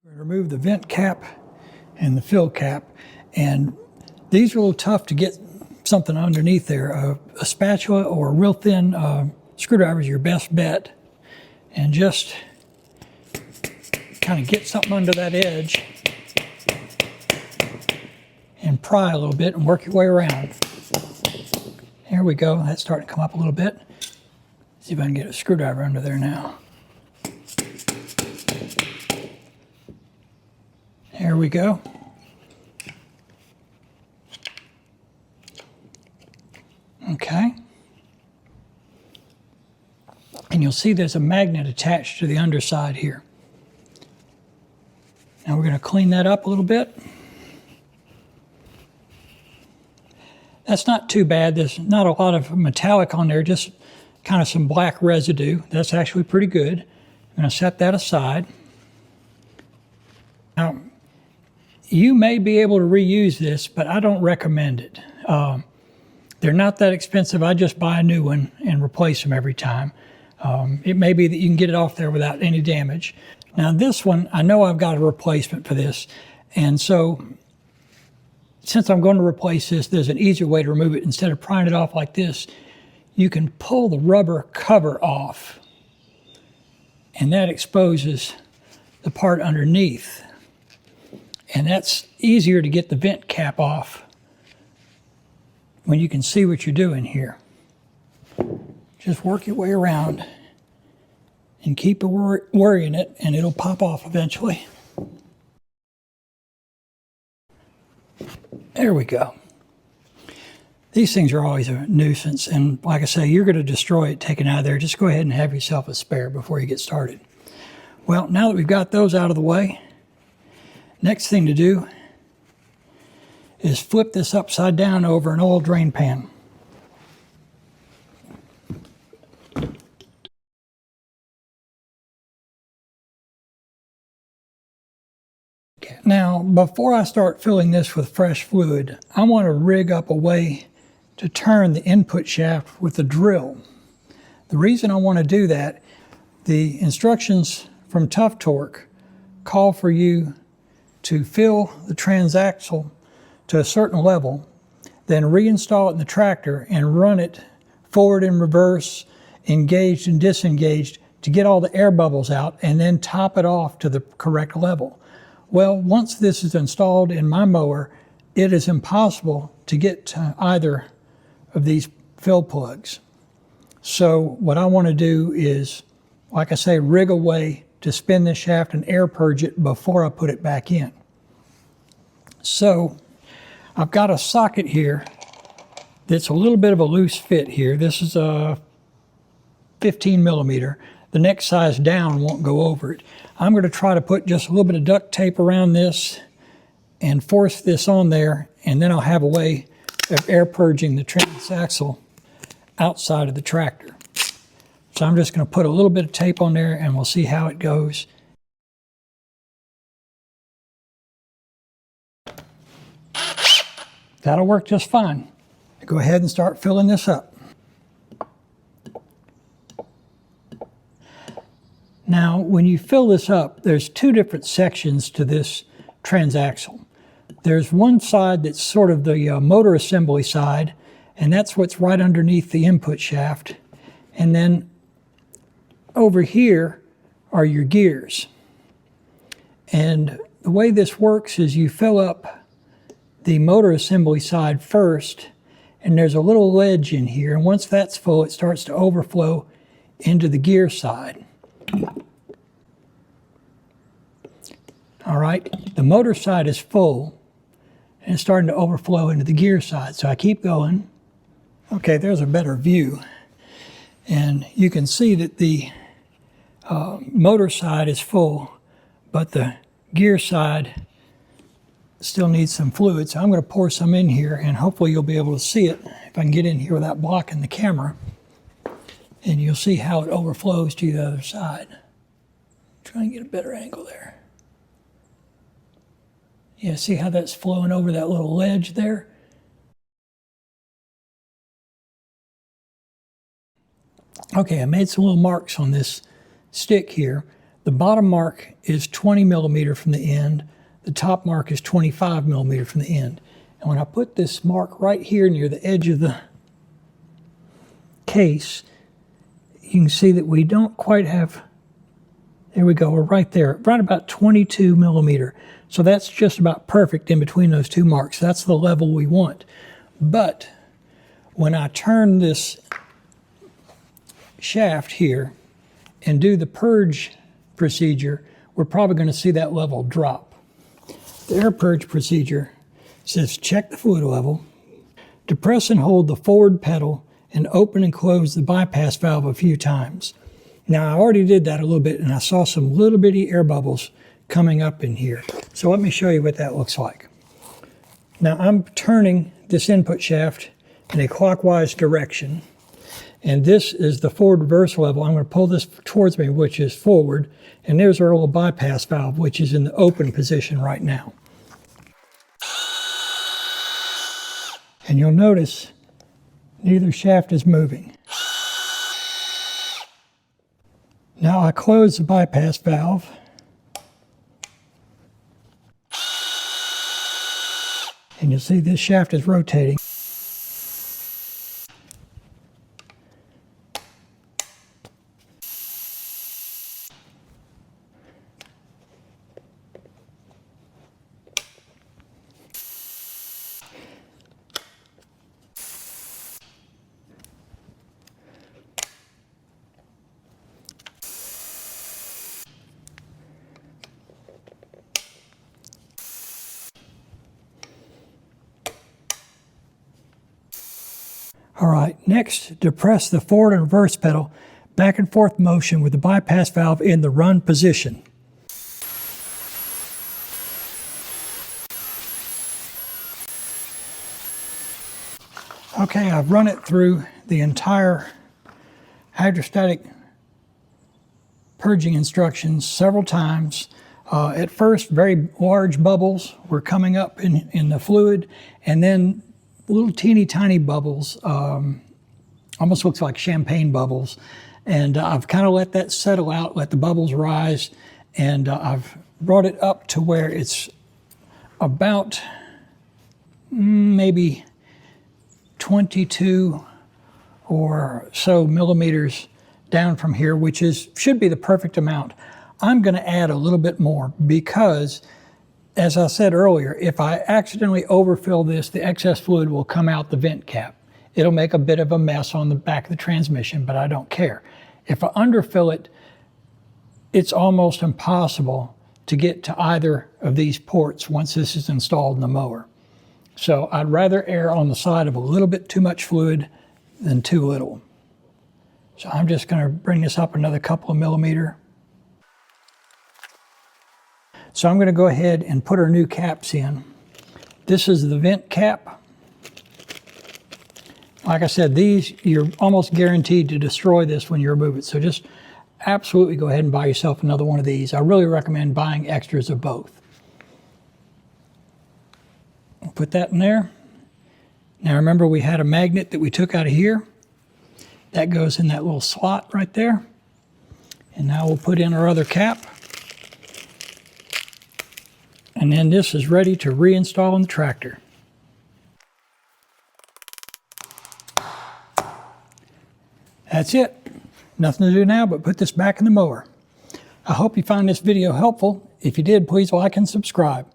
We're going to remove the vent cap and the fill cap, and these are a little tough to get something underneath there. A spatula or a real thin screwdriver is your best bet, and just kind of get something under that edge and pry a little bit and work your way around. There we go. That's starting to come up a little bit. See if I can get a screwdriver under there now. There we go. Okay. And you'll see there's a magnet attached to the underside here. Now we're going to clean that up a little bit. That's not too bad. There's not a lot of metallic on there, just kind of some black residue. That's actually pretty good. I'm going to set that aside. Now, you may be able to reuse this, but I don't recommend it. They're not that expensive. I just buy a new one and replace them every time. It may be that you can get it off there without any damage. Now this one, I know I've got a replacement for this, and so since I'm going to replace this, there's an easier way to remove it. Instead of prying it off like this, you can pull the rubber cover off, and that exposes the part underneath. And that's easier to get the vent cap off when you can see what you're doing here. Just work your way around and keep worrying it, and it'll pop off eventually. There we go. These things are always a nuisance, and like I say, you're going to destroy it taken out of there. Just go ahead and have yourself a spare before you get started. Well, now that we've got those out of the way, next thing to do is flip this upside down over an oil drain pan. Now, before I start filling this with fresh fluid, I want to rig up a way to turn the input shaft with a drill. The reason I want to do that, the instructions from Tuff Torq call for you to fill the transaxle to a certain level, then reinstall it in the tractor and run it forward and reverse, engaged and disengaged to get all the air bubbles out, and then top it off to the correct level. Well, once this is installed in my mower, it is impossible to get to either of these fill plugs. So what I want to do is, like I say, rig a way to spin this shaft and air purge it before I put it back in. So I've got a socket here that's a little bit of a loose fit here. This is a 15 millimeter. The next size down won't go over it. I'm going to try to put just a little bit of duct tape around this and force this on there, and then I'll have a way of air purging the transaxle outside of the tractor. So I'm just going to put a little bit of tape on there and we'll see how it goes. That'll work just fine. Go ahead and start filling this up. Now, when you fill this up, there's two different sections to this transaxle. There's one side that's sort of the motor assembly side, and that's what's right underneath the input shaft. And then over here are your gears. And the way this works is you fill up the motor assembly side first, and there's a little ledge in here, and once that's full, it starts to overflow into the gear side. All right, the motor side is full, and it's starting to overflow into the gear side, so I keep going. Okay, there's a better view, and you can see that the motor side is full, but the gear side still needs some fluid, so I'm going to pour some in here, and hopefully you'll be able to see it if I can get in here without blocking the camera, and you'll see how it overflows to the other side. Try and get a better angle there. Yeah, see how that's flowing over that little ledge there? Okay, I made some little marks on this stick here. The bottom mark is 20 millimeter from the end. The top mark is 25 millimeter from the end. And when I put this mark right here near the edge of the case, you can see that we don't quite have, there we go, we're right there, right about 22 millimeter. So that's just about perfect in between those two marks. That's the level we want. But when I turn this shaft here and do the purge procedure, we're probably going to see that level drop. The air purge procedure says check the fluid level, depress and hold the forward pedal, and open and close the bypass valve a few times. Now I already did that a little bit and I saw some little bitty air bubbles coming up in here. So let me show you what that looks like. Now I'm turning this input shaft in a clockwise direction, and this is the forward reverse level. I'm going to pull this towards me, which is forward, and there's our little bypass valve, which is in the open position right now. And you'll notice neither shaft is moving. Now I close the bypass valve. And you'll see this shaft is rotating. All right, next, depress the forward and reverse pedal, back and forth motion with the bypass valve in the run position. Okay, I've run it through the entire hydrostatic purging instructions several times. At first, very large bubbles were coming up in the fluid, and then little teeny tiny bubbles, almost looks like champagne bubbles. And I've kind of let that settle out, let the bubbles rise, and I've brought it up to where it's about maybe 22 or so millimeters down from here, which should be the perfect amount. I'm going to add a little bit more because, as I said earlier, if I accidentally overfill this, the excess fluid will come out the vent cap. It'll make a bit of a mess on the back of the transmission, but I don't care. If I underfill it, it's almost impossible to get to either of these ports once this is installed in the mower. So I'd rather err on the side of a little bit too much fluid than too little. So I'm just going to bring this up another couple of millimeters. So I'm going to go ahead and put our new caps in. This is the vent cap. Like I said, these, you're almost guaranteed to destroy this when you remove it. So just absolutely go ahead and buy yourself another one of these. I really recommend buying extras of both. We'll put that in there. Now remember, we had a magnet that we took out of here. That goes in that little slot right there. And now we'll put in our other cap. And then this is ready to reinstall in the tractor. That's it. Nothing to do now but put this back in the mower. I hope you found this video helpful. If you did, please like and subscribe.